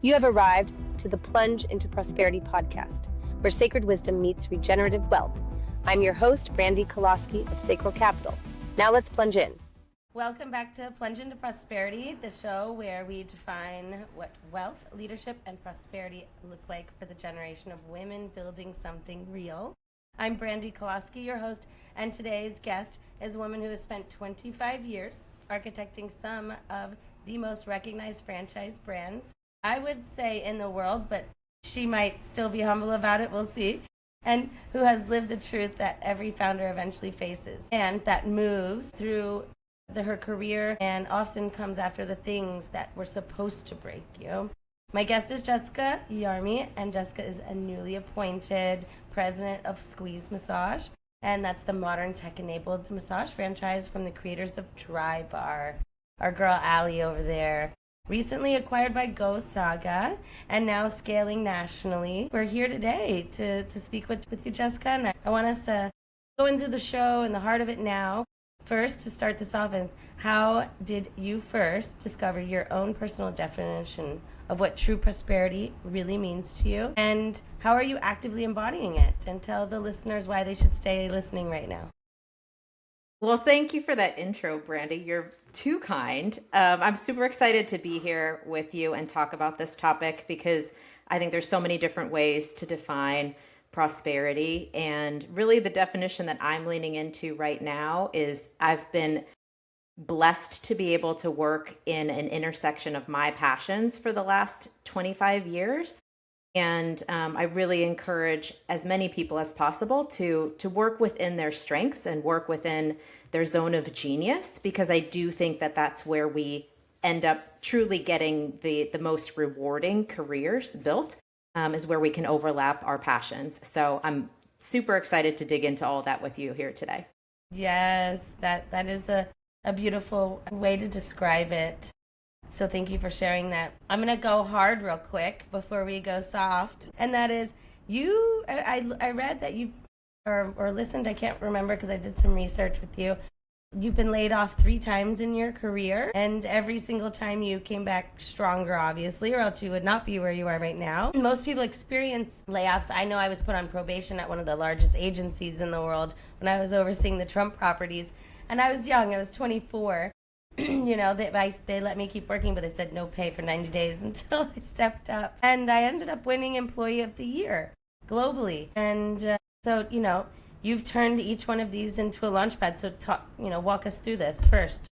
You have arrived to the Plunge into Prosperity podcast, where sacred wisdom meets regenerative wealth. I'm your host, Brandi of Sacral Capital. Now let's plunge in. Welcome back to Plunge into Prosperity, the show where we define what wealth, leadership, and prosperity look like for the generation of women building something real. I'm Brandi, your host, and today's guest is a woman who has spent 25 years architecting some of the most recognized franchise brands, I would say, in the world, but she might still be humble about it, we'll see, and who has lived the truth that every founder eventually faces, and that moves through her career and often comes after the things that were supposed to break you. My guest is Jessica Yarmey, and Jessica is a newly appointed president of Squeeze Massage, and that's the modern tech-enabled massage franchise from the creators of Drybar. Our girl Allie over there, recently acquired by GoSaga and now scaling nationally. We're here today to speak with you, Jessica, and I want us to go into the show and the heart of it now. First, to start this off, is how did you first discover your own personal definition of what true prosperity really means to you? And how are you actively embodying it? And tell the listeners why they should stay listening right now. Well, thank you for that intro, Brandi. You're too kind. I'm super excited to be here with you and talk about this topic because I think there's so many different ways to define prosperity. And really the definition that I'm leaning into right now is I've been blessed to be able to work in an intersection of my passions for the last 25 years. And I really encourage as many people as possible to work within their strengths and work within their zone of genius, because I do think that that's where we end up truly getting the most rewarding careers built, is where we can overlap our passions. So I'm super excited to dig into all that with you here today. Yes, that is a beautiful way to describe it. So thank you for sharing that. I'm going to go hard real quick before we go soft. And that is, I read that you, or listened, I can't remember because I did some research with you. You've been laid off 3 times in your career, and every single time you came back stronger, obviously, or else you would not be where you are right now. Most people experience layoffs. I know I was put on probation at one of the largest agencies in the world when I was overseeing the Trump properties, and I was young. I was 24. You know, they let me keep working, but they said no pay for 90 days until I stepped up. And I ended up winning Employee of the Year globally. And so, you know, you've turned each one of these into a launchpad. So, walk us through this first.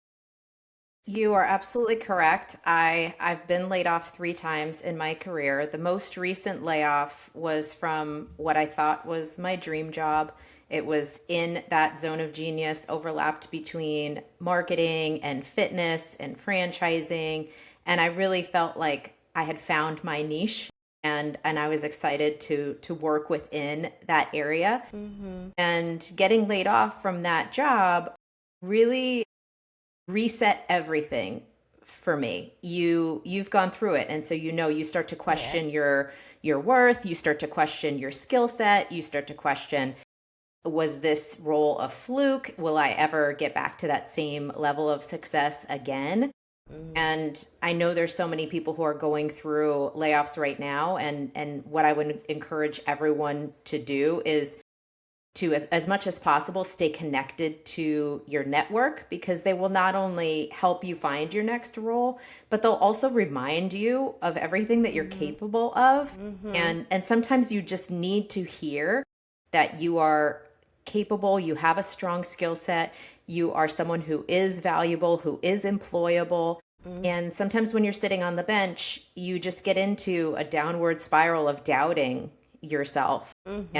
You are absolutely correct. I've been laid off 3 times in my career. The most recent layoff was from what I thought was my dream job. It was in that zone of genius, overlapped between marketing and fitness and franchising. And I really felt like I had found my niche, and I was excited to work within that area. Mm-hmm. And getting laid off from that job really reset everything for me. You've gone through it. And so, you start to question your worth, you start to question your skill set, you start to question, was this role a fluke? Will I ever get back to that same level of success again? And I know there's so many people who are going through layoffs right now. And what I would encourage everyone to do is to, as much as possible, stay connected to your network, because they will not only help you find your next role, but they'll also remind you of everything that you're capable of. Mm-hmm. And sometimes you just need to hear that you are capable, you have a strong skill set, you are someone who is valuable, who is employable. Mm-hmm. And sometimes when you're sitting on the bench, you just get into a downward spiral of doubting yourself. Mm-hmm.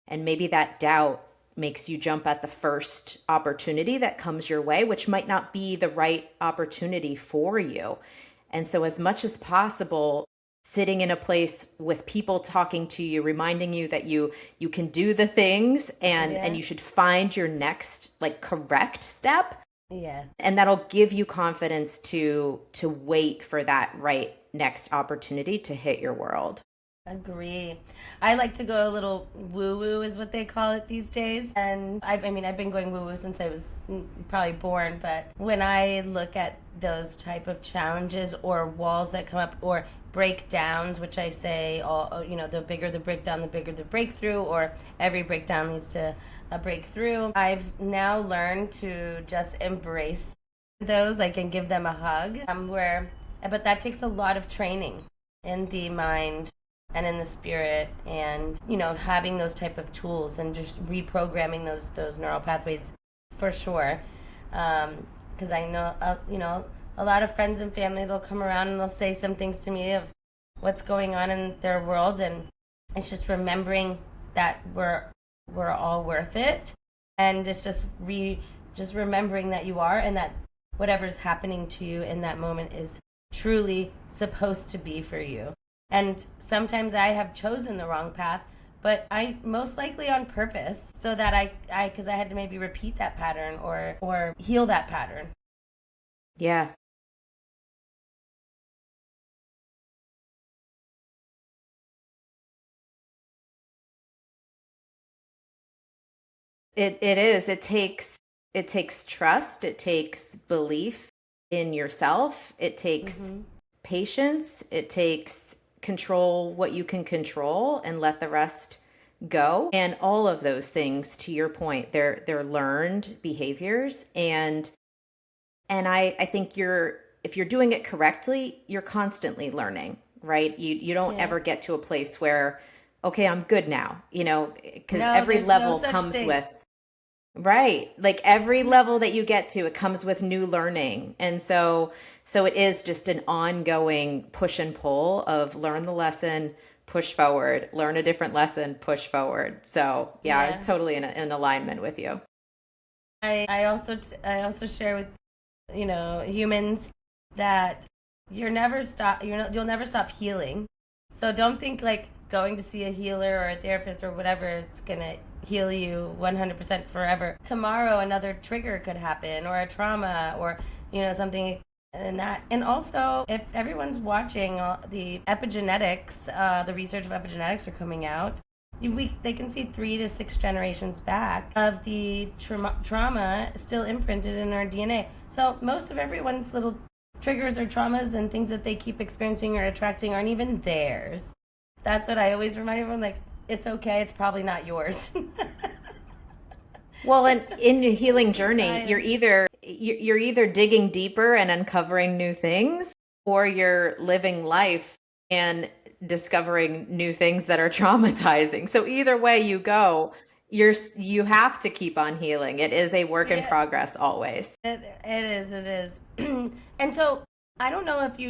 And maybe that doubt makes you jump at the first opportunity that comes your way, which might not be the right opportunity for you. And so as much as possible, sitting in a place with people talking to you, reminding you that you can do the things and you should find your next correct step. Yeah. And that'll give you confidence to wait for that right next opportunity to hit your world. Agree. I like to go a little woo-woo is what they call it these days. And I've been going woo-woo since I was probably born, but when I look at those type of challenges or walls that come up or breakdowns, which I say, the bigger the breakdown, the bigger the breakthrough, or every breakdown leads to a breakthrough. I've now learned to just embrace those, like, and give them a hug. But that takes a lot of training in the mind and in the spirit, and having those type of tools and just reprogramming those neural pathways for sure. Because I know a lot of friends and family, they'll come around and they'll say some things to me of what's going on in their world, and it's just remembering that we're all worth it, and it's just remembering that you are, and that whatever's happening to you in that moment is truly supposed to be for you. And sometimes I have chosen the wrong path, but I most likely on purpose, so that because I had to maybe repeat that pattern or heal that pattern. Yeah. It is. It takes trust. It takes belief in yourself. It takes patience. It takes control what you can control and let the rest go. And all of those things, to your point, they're learned behaviors. And I think if you're doing it correctly, you're constantly learning, right? You don't ever get to a place where, okay, I'm good now, because every level comes with, right. Like every level that you get to, it comes with new learning. And so it is just an ongoing push and pull of learn the lesson, push forward, learn a different lesson, push forward. So yeah. I'm totally in alignment with you. I also share with, humans that you'll never stop healing. So don't think like going to see a healer or a therapist or whatever is going to heal you 100% forever. Tomorrow another trigger could happen, or a trauma, or something. And also, if everyone's watching, the epigenetics, the research of epigenetics are coming out. They can see 3 to 6 generations back of the trauma still imprinted in our DNA. So most of everyone's little triggers or traumas and things that they keep experiencing or attracting aren't even theirs. That's what I always remind everyone, like, it's okay, it's probably not yours. Well, and in the healing journey, you're either digging deeper and uncovering new things, or you're living life and discovering new things that are traumatizing. So either way you go, you have to keep on healing. It is a work in progress always. It is. And so I don't know if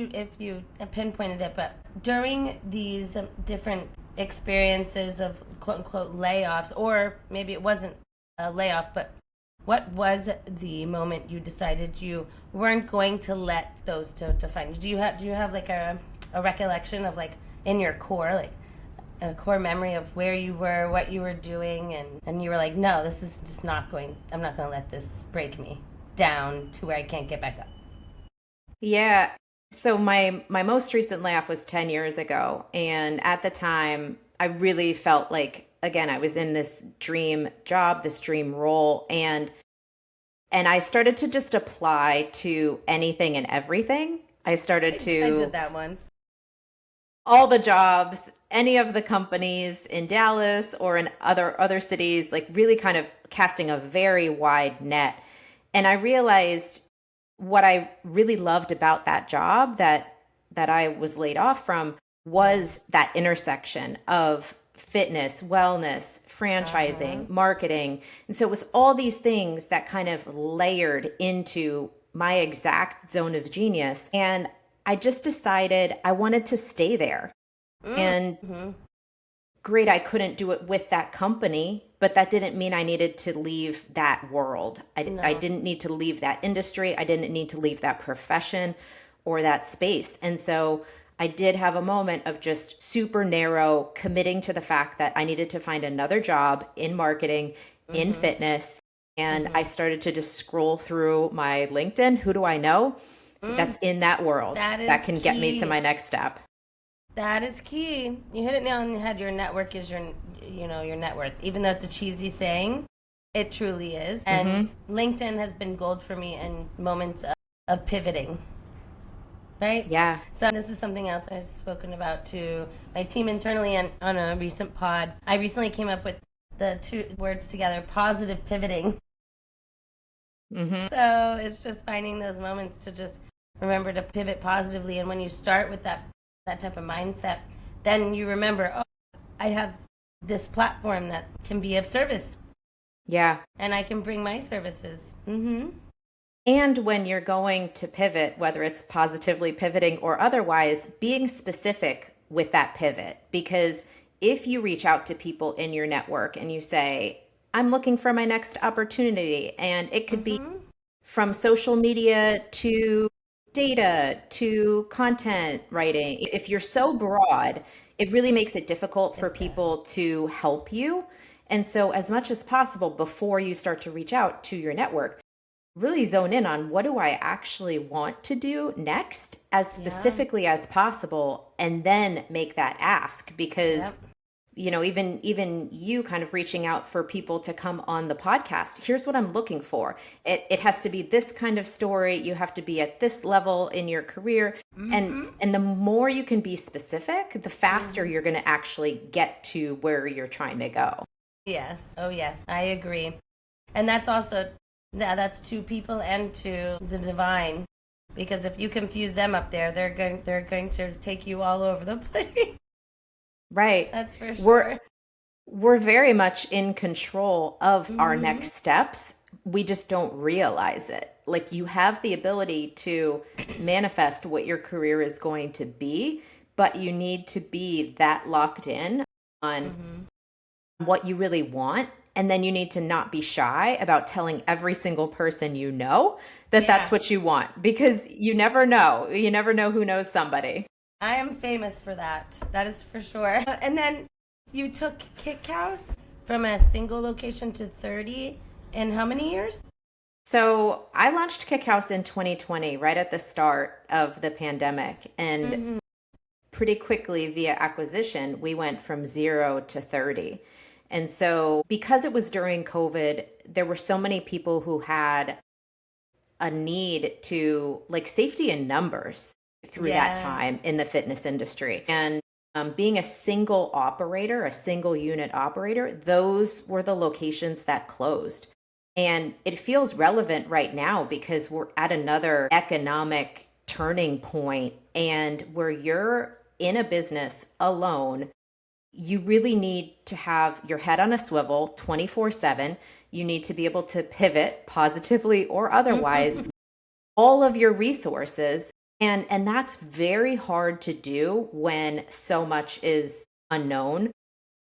you pinpointed it, but during these different experiences of quote unquote layoffs, or maybe it wasn't a layoff, but what was the moment you decided you weren't going to let those define you? Do you have like a recollection of, like, in your core, like a core memory of where you were, what you were doing, and you were like, no, this is just I'm not going to let this break me down to where I can't get back up? Yeah. So my most recent layoff was 10 years ago. And at the time, I really felt like, again, I was in this dream job, this dream role. And I started to just apply to anything and everything. I did that once. All the jobs, any of the companies in Dallas or in other cities, like really kind of casting a very wide net. And I realized what I really loved about that job that I was laid off from was that intersection of fitness, wellness, franchising, marketing. And so it was all these things that kind of layered into my exact zone of genius. And I just decided I wanted to stay there. And great, I couldn't do it with that company, but that didn't mean I needed to leave that world. I didn't need to leave that industry. I didn't need to leave that profession or that space. And so I did have a moment of just super narrow committing to the fact that I needed to find another job in marketing, in fitness. And I started to just scroll through my LinkedIn. Who do I know that's in that world that can get me to my next step? That is key. You hit it nail on the head. Your network is your net worth. Even though it's a cheesy saying, it truly is. And LinkedIn has been gold for me in moments of pivoting. Right? Yeah. So this is something else I've spoken about to my team internally and on a recent pod. I recently came up with the two words together, positive pivoting. So it's just finding those moments to just remember to pivot positively. And when you start with that type of mindset, then you remember, oh, I have this platform that can be of service. Yeah. And I can bring my services. And when you're going to pivot, whether it's positively pivoting or otherwise, being specific with that pivot. Because if you reach out to people in your network and you say, I'm looking for my next opportunity, and it could be from social media to data to content writing. If you're so broad, it really makes it difficult for people to help you. And so as much as possible, before you start to reach out to your network, really zone in on what do I actually want to do next as specifically as possible, and then make that ask. Because even you kind of reaching out for people to come on the podcast. Here's what I'm looking for. It has to be this kind of story. You have to be at this level in your career. And the more you can be specific, the faster you're going to actually get to where you're trying to go. Yes. Oh, yes. I agree. And that's also, that's to people and to the divine. Because if you confuse them up there, they're going to take you all over the place. Right. That's for sure. We're very much in control of our next steps. We just don't realize it. Like, you have the ability to manifest what your career is going to be, but you need to be that locked in on what you really want. And then you need to not be shy about telling every single person you know that that's what you want, because you never know. You never know who knows somebody. I am famous for that. That is for sure. And then you took Kick House from a single location to 30 in how many years? So I launched Kick House in 2020, right at the start of the pandemic. And pretty quickly via acquisition, we went from 0 to 30. And so because it was during COVID, there were so many people who had a need to, like, safety in numbers through that time in the fitness industry. And being a single operator, a single unit operator, those were the locations that closed. And it feels relevant right now because we're at another economic turning point, and where you're in a business alone, you really need to have your head on a swivel 24/7. You need to be able to pivot positively or otherwise all of your resources. And that's very hard to do when so much is unknown.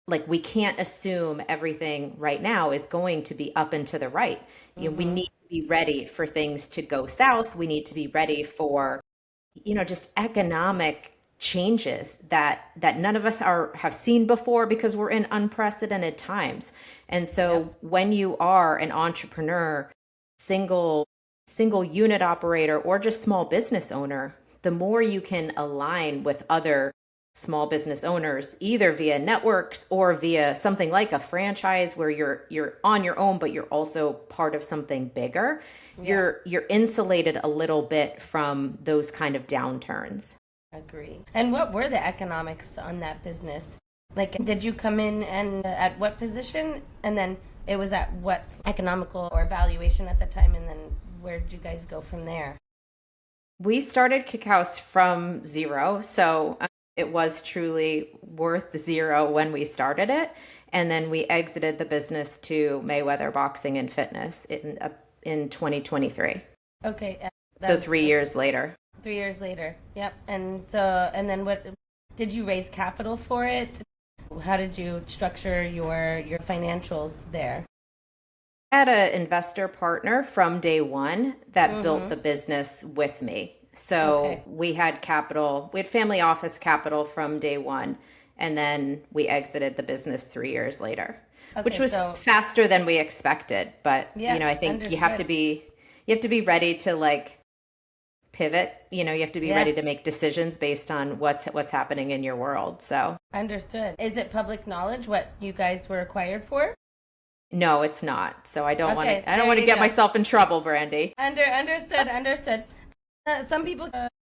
Like, we can't assume everything right now is going to be up and to the right. You know, we need to be ready for things to go south. We need to be ready for, just economic changes that none of us have seen before, because we're in unprecedented times. And so when you are an entrepreneur, single unit operator, or just small business owner, the more you can align with other small business owners, either via networks or via something like a franchise where you're on your own, but you're also part of something bigger, you're insulated a little bit from those kind of downturns. Agree. And what were the economics on that business? Like, did you come in and at what position? And then it was at what economical or valuation at the time? And then where did you guys go from there? We started Kick House from 0. So it was truly worth 0 when we started it. And then we exited the business to Mayweather Boxing and Fitness in 2023. Okay. So 3 years later. 3 years later. Yep. And then what did you raise capital for it? How did you structure your financials there? I had an investor partner from day one that built the business with me. So we had capital, we had family office capital from day one. And then we exited the business 3 years later, which was faster than we expected. But, I think you have to be ready to, like, pivot. You have to be ready to make decisions based on what's happening in your world. So understood. Is it public knowledge what you guys were acquired for? No, it's not. So I don't want to get myself in trouble, Brandi. Understood. Some people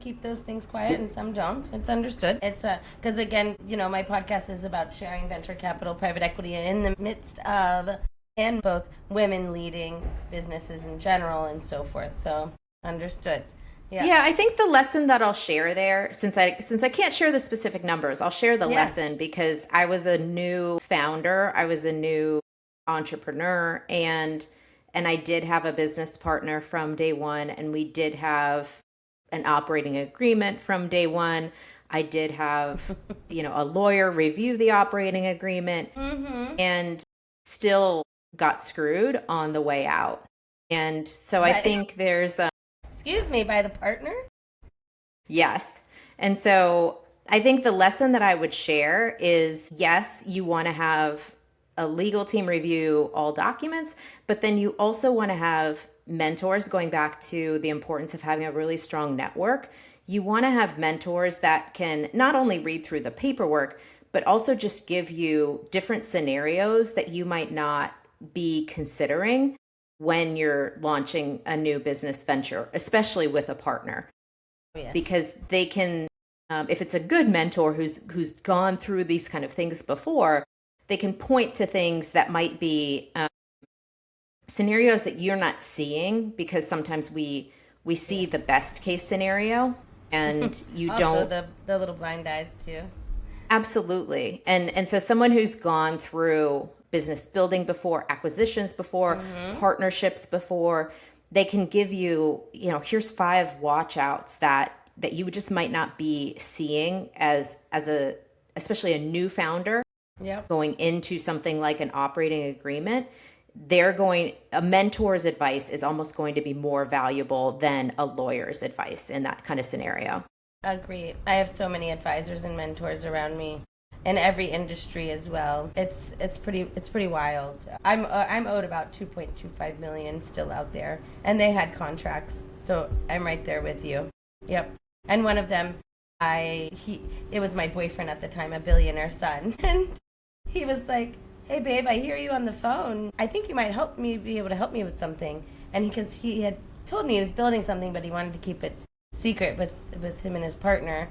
keep those things quiet and some don't. It's understood. It's because again, my podcast is about sharing venture capital, private equity in the midst of, and both women leading businesses in general and so forth. So understood. Yeah, I think the lesson that I'll share there, since I can't share the specific numbers, I'll share the lesson because I was a new founder. I was a new entrepreneur, and I did have a business partner from day one, and we did have an operating agreement from day one. I did have, a lawyer review the operating agreement, and still got screwed on the way out. And so I think there's excuse me, by the partner? Yes. And so I think the lesson that I would share is, yes, you want to have a legal team review all documents, but then you also want to have mentors, going back to the importance of having a really strong network. You want to have mentors that can not only read through the paperwork, but also just give you different scenarios that you might not be considering when you're launching a new business venture, especially with a partner. Yes. Because they can, if it's a good mentor who's gone through these kind of things before, they can point to things that might be scenarios that you're not seeing, because sometimes we see the best case scenario and you also don't. the little blind eyes too. Absolutely. And so someone who's gone through business building before, acquisitions before, partnerships before, they can give you, here's 5 watch outs that you just might not be seeing as especially a new founder going into something like an operating agreement. A mentor's advice is almost going to be more valuable than a lawyer's advice in that kind of scenario. Agree. I have so many advisors and mentors around me. In every industry as well. It's pretty wild. I'm owed about $2.25 million still out there, and they had contracts, so I'm right there with you. Yep. And one of them, it was my boyfriend at the time, a billionaire son, and he was like, "Hey babe, I hear you on the phone. I think you might be able to help me with something." And because he had told me he was building something, but he wanted to keep it secret with him and his partner.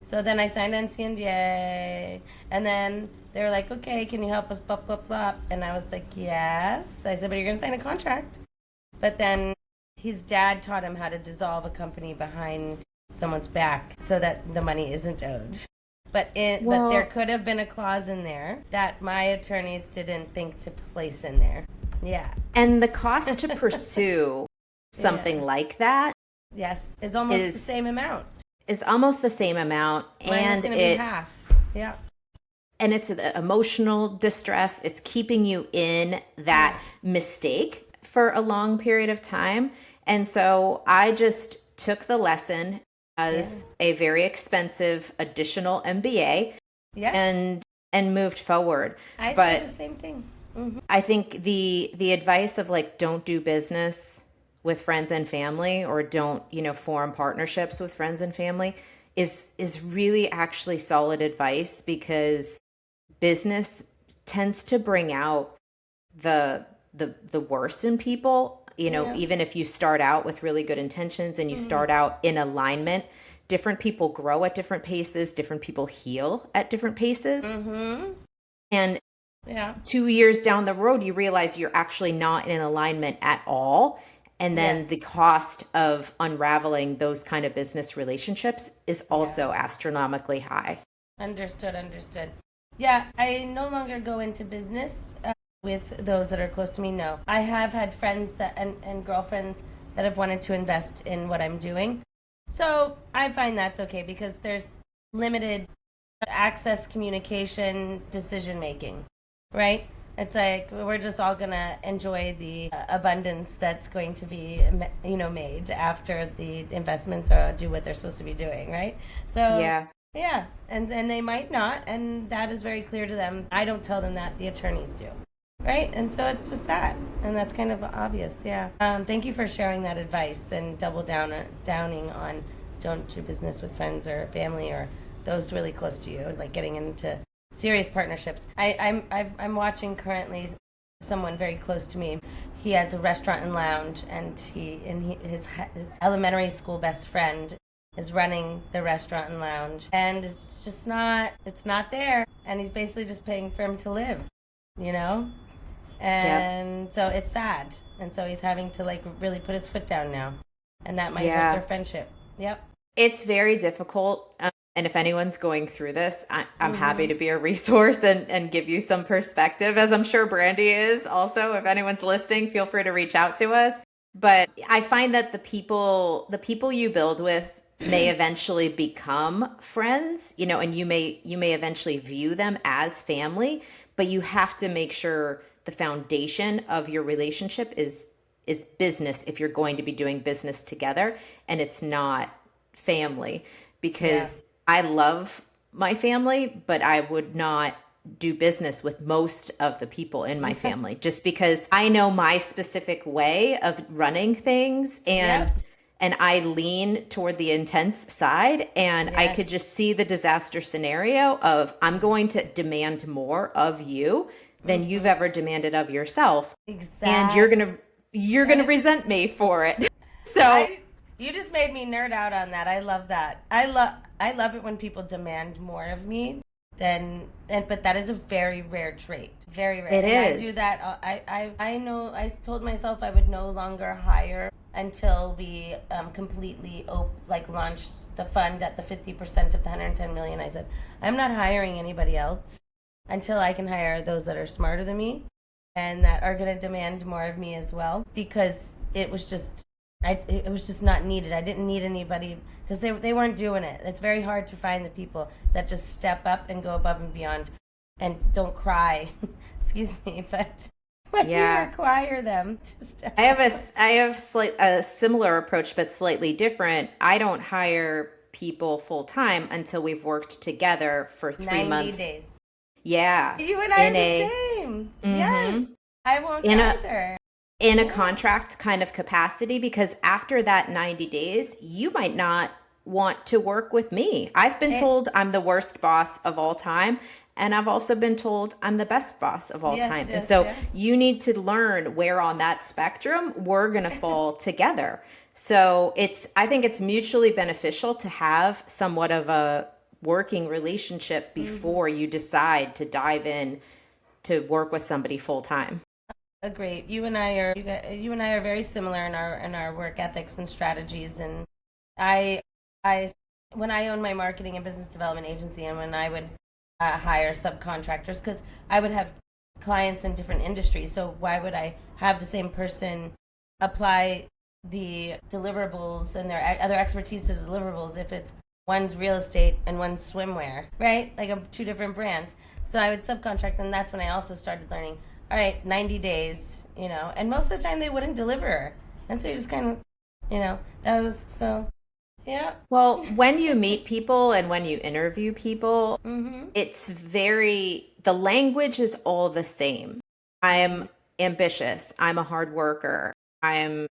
So then I signed NCNDA, and then they were like, "Okay, can you help us, blah, blah, blah." And I was like, "Yes." I said, "But you're going to sign a contract." But then his dad taught him how to dissolve a company behind someone's back so that the money isn't owed. But there could have been a clause in there that my attorneys didn't think to place in there. Yeah. And the cost to pursue something like that, yes, is almost the same amount. Is almost the same amount. Mine and is going to be half. Yeah. And it's emotional distress. It's keeping you in that mistake for a long period of time. And so I just took the lesson as a very expensive additional MBA and moved forward. I say the same thing. Mm-hmm. I think the advice of don't do business with friends and family, or don't, form partnerships with friends and family is really actually solid advice, because business tends to bring out the worst in people. Even if you start out with really good intentions and you start out in alignment, different people grow at different paces, different people heal at different paces. And 2 years down the road, you realize you're actually not in alignment at all. And then the cost of unraveling those kind of business relationships is also astronomically high. Understood. Yeah, I no longer go into business with those that are close to me. No, I have had friends and girlfriends that have wanted to invest in what I'm doing. So I find that's okay, because there's limited access, communication, decision making, right? It's like we're just all going to enjoy the abundance that's going to be, made after the investments do what they're supposed to be doing, right? So yeah, and they might not, and that is very clear to them. I don't tell them that, the attorneys do, right? And so it's just that, and that's kind of obvious, yeah. Thank you for sharing that advice and downing on don't do business with friends or family or those really close to you, like getting into serious partnerships. I'm watching currently someone very close to me. He has a restaurant and lounge, and his elementary school best friend is running the restaurant and lounge, and it's not there, and he's basically just paying for him to live, you know? And yep. So it's sad, and so he's having to like really put his foot down now, and that might hurt their friendship. Yep. It's very difficult. And if anyone's going through this, I'm happy to be a resource and give you some perspective, as I'm sure Brandi is also. If anyone's listening, feel free to reach out to us. But I find that the people you build with may eventually become friends, you know, and you may eventually view them as family, but you have to make sure the foundation of your relationship is business if you're going to be doing business together, and it's not family, because I love my family, but I would not do business with most of the people in my family, just because I know my specific way of running things, and I lean toward the intense side, and I could just see the disaster scenario of I'm going to demand more of you than you've ever demanded of yourself. Exactly. And you're gonna resent me for it. So you just made me nerd out on that. I love that. I love it when people demand more of me but that is a very rare trait. Very rare. It is. I do that. I know. I told myself I would no longer hire until we completely launched the fund at the 50% of the 110 million. I said I'm not hiring anybody else until I can hire those that are smarter than me and that are going to demand more of me as well, because it was just not needed. I didn't need anybody because they weren't doing it. It's very hard to find the people that just step up and go above and beyond and don't cry. Excuse me, but when you require them to step I have a similar approach, but slightly different. I don't hire people full time until we've worked together for 3 months. 90 days. Yeah. You and I are the same. Yes. I won't either. In a contract kind of capacity, because after that 90 days, you might not want to work with me. I've been told I'm the worst boss of all time. And I've also been told I'm the best boss of all time. And so you need to learn where on that spectrum we're going to fall together. So I think it's mutually beneficial to have somewhat of a working relationship before you decide to dive in to work with somebody full time. Agree. You and I are very similar in our work ethics and strategies. And I when I owned my marketing and business development agency, and when I would hire subcontractors, because I would have clients in different industries, so why would I have the same person apply the deliverables and their other expertise to deliverables if it's one's real estate and one's swimwear, right? Like two different brands. So I would subcontract, and that's when I also started learning, all right, 90 days, and most of the time they wouldn't deliver. And so you just kind of, that was so, yeah. Well, when you meet people and when you interview people, the language is all the same. I'm ambitious. I'm a hard worker. I'm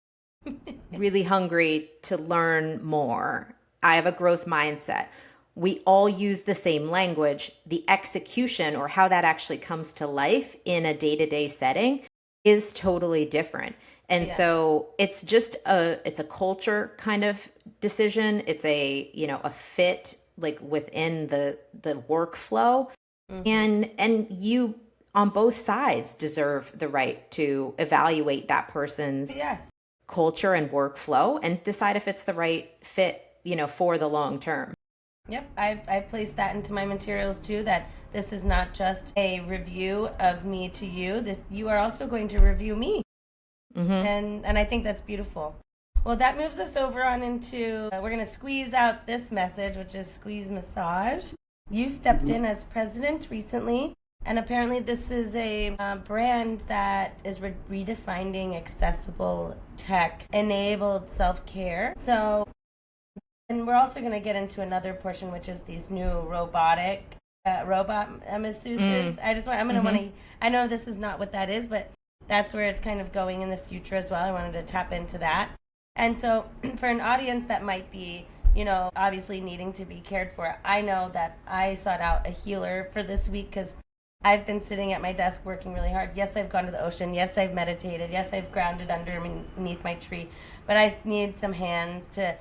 really hungry to learn more. I have a growth mindset. We all use the same language. The execution, or how that actually comes to life in a day-to-day setting, is totally different. And so it's just it's a culture kind of decision. It's a fit like within the workflow. And you on both sides deserve the right to evaluate that person's culture and workflow and decide if it's the right fit, for the long term. Yep, I placed that into my materials too, that this is not just a review of me to you. You are also going to review me. And I think that's beautiful. Well, that moves us over on into, we're going to squeeze out this message, which is Squeeze Massage. You stepped in as president recently, and apparently this is a brand that is redefining accessible tech-enabled self-care. So, and we're also going to get into another portion, which is these new robotic robot masseuses. I'm going to want to, I know this is not what that is, but that's where it's kind of going in the future as well. I wanted to tap into that. And so for an audience that might be, obviously needing to be cared for, I know that I sought out a healer for this week because I've been sitting at my desk working really hard. Yes, I've gone to the ocean. Yes, I've meditated. Yes, I've grounded underneath my tree. But I need some hands to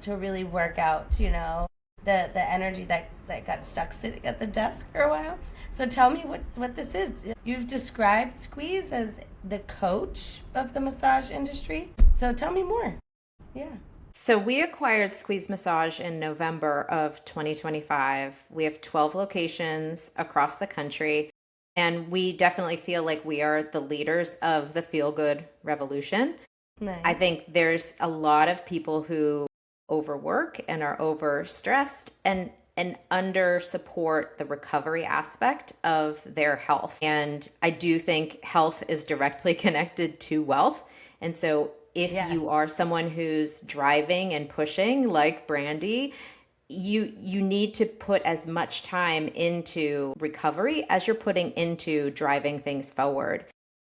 really work out, the energy that got stuck sitting at the desk for a while. So tell me what this is. You've described Squeeze as the coach of the massage industry. So tell me more. Yeah. So we acquired Squeeze Massage in November of 2025. We have 12 locations across the country, and we definitely feel like we are the leaders of the feel-good revolution. Nice. I think there's a lot of people who overwork and are overstressed and under support the recovery aspect of their health. And I do think health is directly connected to wealth. And so if you are someone who's driving and pushing like Brandi, you need to put as much time into recovery as you're putting into driving things forward.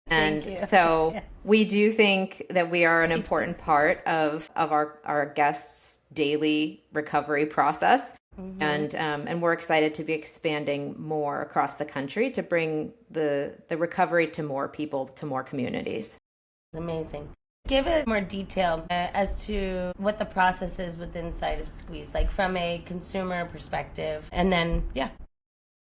And so we do think that we are an important part of our guests' daily recovery process. And we're excited to be expanding more across the country to bring the recovery to more people, to more communities. Amazing. Give it more detail as to what the process is inside of Squeeze, like from a consumer perspective. And then,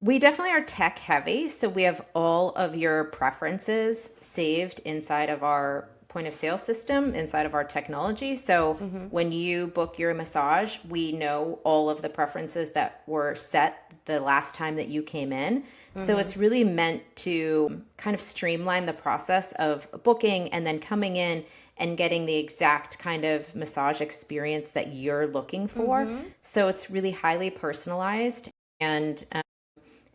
we definitely are tech heavy. So we have all of your preferences saved inside of our point of sale system, inside of our technology. So when you book your massage, we know all of the preferences that were set the last time that you came in. So it's really meant to kind of streamline the process of booking and then coming in and getting the exact kind of massage experience that you're looking for. So it's really highly personalized. And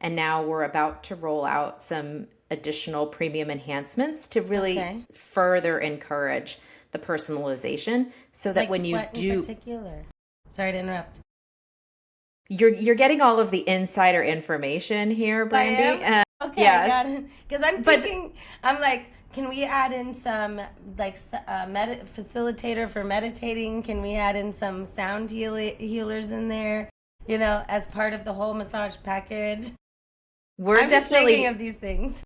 now we're about to roll out some additional premium enhancements to really further encourage the personalization so that when you do... in particular? Sorry to interrupt. You're getting all of the insider information here, Brandi. Okay, yes. I got it. Because I'm thinking, I'm like, can we add in some facilitator for meditating? Can we add in some sound healers in there? As part of the whole massage package. I'm just thinking of these things.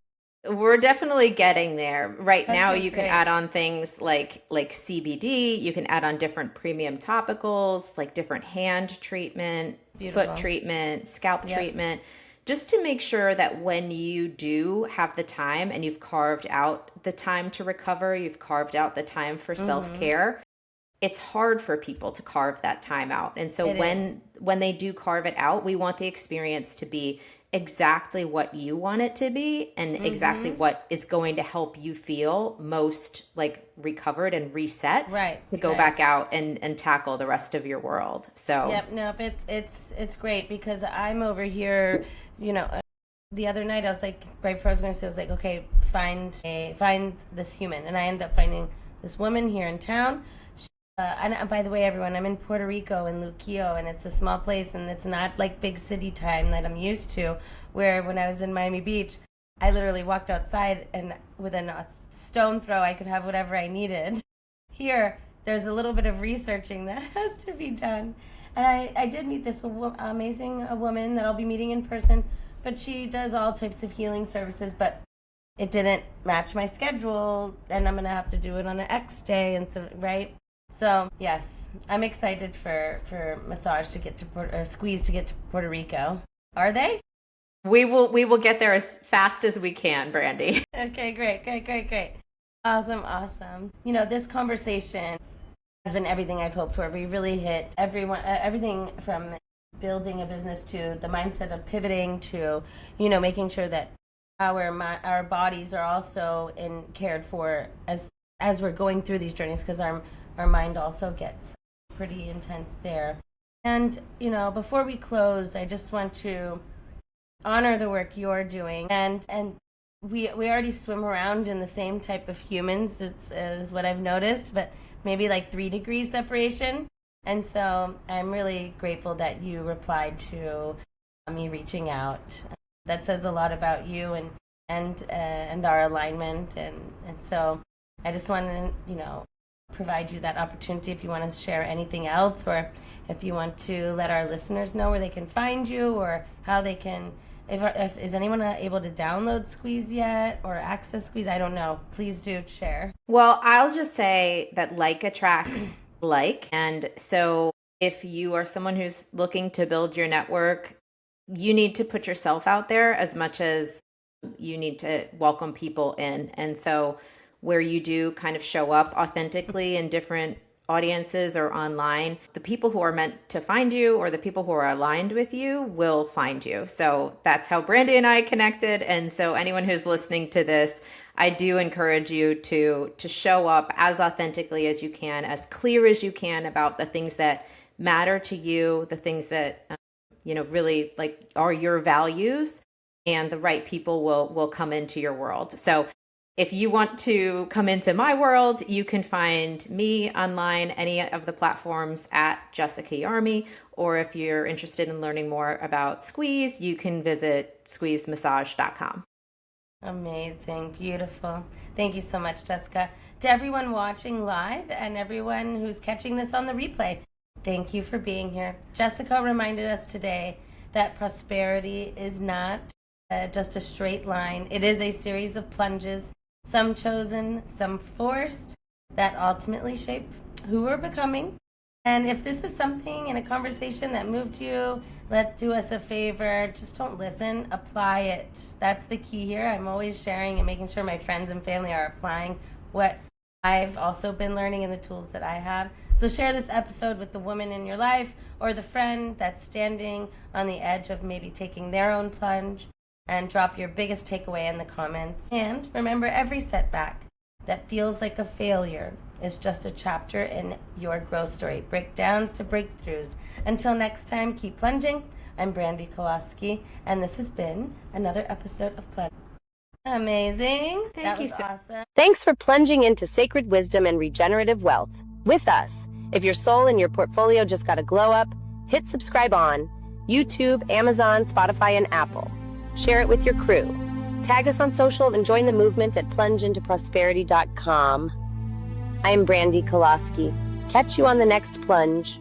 We're definitely getting there. Right now, you can add on things like CBD. You can add on different premium topicals, like different hand treatment, foot treatment, scalp treatment, just to make sure that when you do have the time and you've carved out the time to recover, you've carved out the time for self-care, it's hard for people to carve that time out. And so when they do carve it out, we want the experience to be exactly what you want it to be and exactly what is going to help you feel most like recovered and reset to go back out and tackle the rest of your world. So it's great because I'm over here, the other night I was like, right before I was going to say, I was like, okay, find this human. And I ended up finding this woman here in town. And by the way, everyone, I'm in Puerto Rico in Luquillo, and it's a small place, and it's not like big city time that I'm used to, where when I was in Miami Beach, I literally walked outside, and within a stone throw, I could have whatever I needed. Here, there's a little bit of researching that has to be done. And I did meet this amazing woman that I'll be meeting in person, but she does all types of healing services, but it didn't match my schedule, and I'm going to have to do it on an X day, and so, right? So, yes, I'm excited for massage to get to Squeeze to get to Puerto Rico. Are they? We will get there as fast as we can, Brandi. Okay, great. Awesome. This conversation has been everything I've hoped for. We really hit everything from building a business to the mindset of pivoting to, making sure that our bodies are also cared for as we're going through these journeys, because our mind also gets pretty intense there. And, before we close, I just want to honor the work you're doing. And we already swim around in the same type of humans, is what I've noticed, but maybe like 3 degrees separation. And so I'm really grateful that you replied to me reaching out. That says a lot about you and our alignment, and so I just want to provide you that opportunity if you want to share anything else, or if you want to let our listeners know where they can find you or how they can. If is anyone able to download Squeeze yet or access Squeeze? I don't know. Please do share. Well, I'll just say that like attracts like. And so if you are someone who's looking to build your network, you need to put yourself out there as much as you need to welcome people in. And so where you do kind of show up authentically in different audiences or online, the people who are meant to find you or the people who are aligned with you will find you. So that's how Brandi and I connected. And so anyone who's listening to this, I do encourage you to show up as authentically as you can, as clear as you can about the things that matter to you, the things that really like are your values, and the right people will come into your world. So if you want to come into my world, you can find me online, any of the platforms at Jessica Yarmey, or if you're interested in learning more about Squeeze, you can visit squeezemassage.com. Amazing. Beautiful. Thank you so much, Jessica. To everyone watching live and everyone who's catching this on the replay, thank you for being here. Jessica reminded us today that prosperity is not just a straight line. It is a series of plunges, some chosen, some forced, that ultimately shape who we're becoming. And if this is something in a conversation that moved you, do us a favor. Just don't listen, apply it. That's the key here. I'm always sharing and making sure my friends and family are applying what I've also been learning in the tools that I have. So share this episode with the woman in your life or the friend that's standing on the edge of maybe taking their own plunge, and drop your biggest takeaway in the comments. And remember, every setback that feels like a failure is just a chapter in your growth story. Breakdowns to breakthroughs. Until next time, keep plunging. I'm Brandi Koloski, and this has been another episode of Plunge. Amazing. Thank you. Awesome. Thanks for plunging into sacred wisdom and regenerative wealth with us. If your soul and your portfolio just got a glow up, hit subscribe on YouTube, Amazon, Spotify, and Apple. Share it with your crew. Tag us on social and join the movement at plungeintoprosperity.com. I am Brandi Koloski. Catch you on the next plunge.